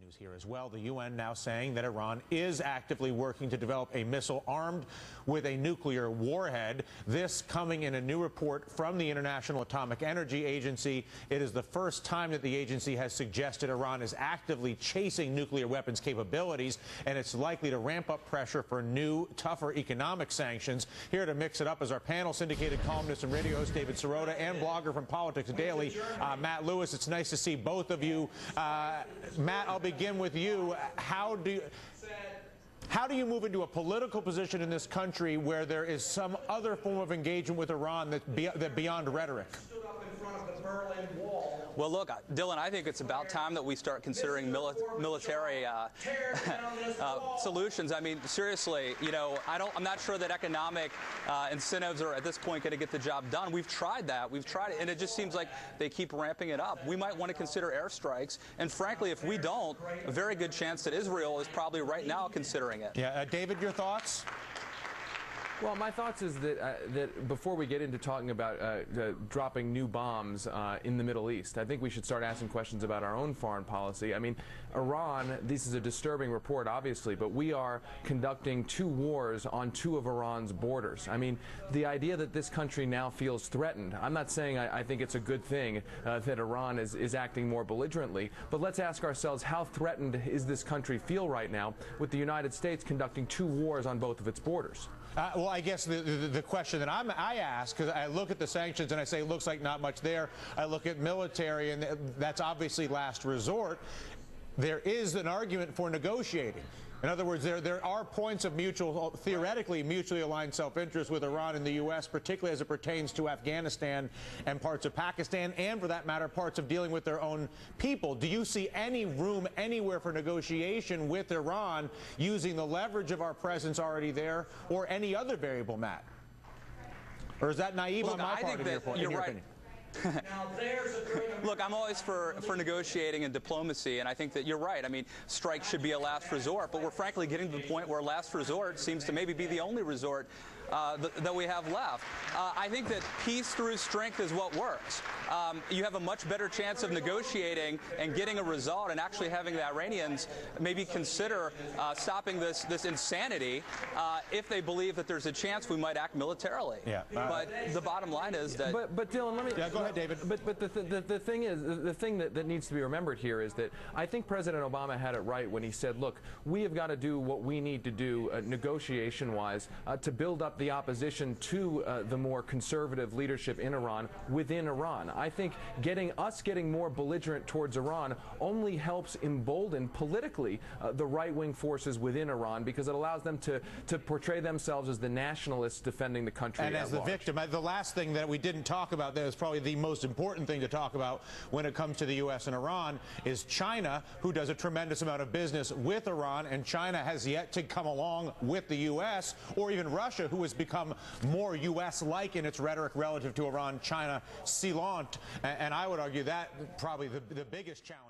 news here as well. The UN now saying that Iran is actively working to develop a missile armed with a nuclear warhead. This coming in a new report from the International Atomic Energy Agency. It is the first time that the agency has suggested Iran is actively chasing nuclear weapons capabilities, and it's likely to ramp up pressure for new, tougher economic sanctions. Here to mix it up is our panel, syndicated columnist and radio host David Sirota, and blogger from Politics Daily, Matt Lewis. It's nice to see both of you. Matt, I'll begin with you. How do you move into a political position in this country where there is some other form of engagement with Iran that beyond rhetoric? Well, look, Dylan, I think it's about time that we start considering military solutions. I mean, seriously, you know, I'm not sure that economic incentives are at this point going to get the job done. We've tried that. We've tried it, and it just seems like they keep ramping it up. We might want to consider airstrikes, and frankly, if we don't, a very good chance that Israel is probably right now considering it. Yeah, David, your thoughts? Well, my thoughts is that before we get into talking about dropping new bombs in the Middle East, I think we should start asking questions about our own foreign policy. I mean, Iran, this is a disturbing report, obviously, but we are conducting 2 wars on 2 of Iran's borders. I mean, the idea that this country now feels threatened, I'm not saying I think it's a good thing that Iran is acting more belligerently, but let's ask ourselves, how threatened is this country feel right now with the United States conducting 2 wars on both of its borders? Well, I guess the question that I ask, because I look at the sanctions and I say it looks like not much there. I look at military, and that's obviously last resort. There is an argument for negotiating. In other words, there are points of theoretically mutually aligned self-interest with Iran and the U.S., particularly as it pertains to Afghanistan and parts of Pakistan, and for that matter, parts of dealing with their own people. Do you see any room anywhere for negotiation with Iran using the leverage of our presence already there, or any other variable, Matt? Or is that naive on my part, in your opinion? Look, I'm always for negotiating and diplomacy, and I think that you're right. I mean, strikes should be a last resort, but we're frankly getting to the point where last resort seems to maybe be the only resort that we have left. I think that peace through strength is what works. You have a much better chance of negotiating and getting a result and actually having the Iranians maybe consider stopping this insanity if they believe that there's a chance we might act militarily. Yeah. But the bottom line is that... But Dylan, let me... Yeah, go ahead, David. But the thing is, the thing that needs to be remembered here is that I think President Obama had it right when he said, look, we have got to do what we need to do negotiation-wise to build up the opposition to the more conservative leadership in Iran within Iran. I think getting more belligerent towards Iran only helps embolden politically the right-wing forces within Iran, because it allows them to portray themselves as the nationalists defending the country and as the victim. The last thing that we didn't talk about there is probably the most important thing to talk about when it comes to the U.S. and Iran is China, who does a tremendous amount of business with Iran, and China has yet to come along with the U.S., or even Russia, who has become more U.S.-like in its rhetoric relative to Iran, China, silent. And I would argue that probably the biggest challenge.